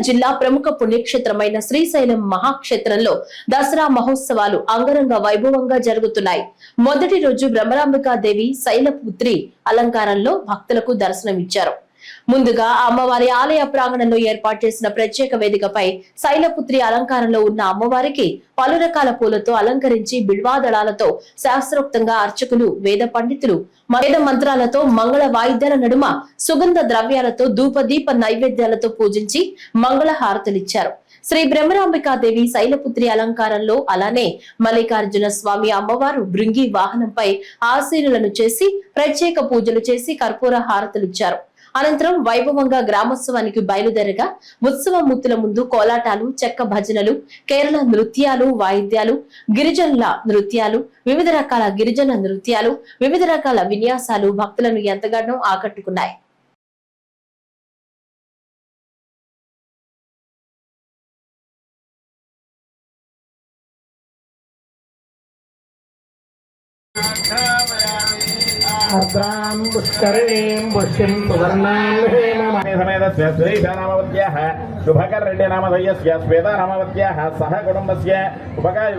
జిల్లా ప్రముఖ పుణ్యక్షేత్రమైన శ్రీశైలం మహాక్షేత్రంలో దసరా మహోత్సవాలు అంగరంగ వైభవంగా జరుగుతున్నాయి. మొదటి రోజు బ్రహ్మరాంబికాదేవి శైలపుత్రి అలంకారంలో భక్తులకు దర్శనమిచ్చారు. ముందుగా అమ్మవారి ఆలయ ప్రాంగణంలో ఏర్పాటు చేసిన ప్రత్యేక వేదికపై శైలపుత్రి అలంకారంలో ఉన్న అమ్మవారికి పలు రకాల పూలతో అలంకరించి బిల్వాదళాలతో శాస్త్రోక్తంగా అర్చకులు, వేద పండితులు వేద మంత్రాలతో మంగళ వాయిద్యాల నడుమ సుగంధ ద్రవ్యాలతో ధూపదీప నైవేద్యాలతో పూజించి మంగళ హారతులిచ్చారు. శ్రీ బ్రహ్మరాంబికాదేవి శైలపుత్రి అలంకారంలో అలానే మల్లికార్జున స్వామి అమ్మవారు భృంగి వాహనంపై ఆశీనులను చేసి ప్రత్యేక పూజలు చేసి కర్పూర హారతులిచ్చారు. అనంతరం వైభవంగా గ్రామోత్సవానికి బయలుదేరగా ఉత్సవమూర్తుల ముందు కోలాటాలు, చెక్క భజనలు, కేరళ నృత్యాలు, వాయిద్యాలు, గిరిజనుల నృత్యాలు, వివిధ రకాల గిరిజన నృత్యాలు, వివిధ రకాల విన్యాసాలు భక్తులను ఎంతగానో ఆకట్టుకున్నాయి. अर्द्रां पुष्करिणीं पुष्टिं सुवर्णां समेत श्रीशानामवत्याः शुभकर्ण्यनामधेयस्य श्वेतानामवत्याः सह कुटुम्बस्य उपकाय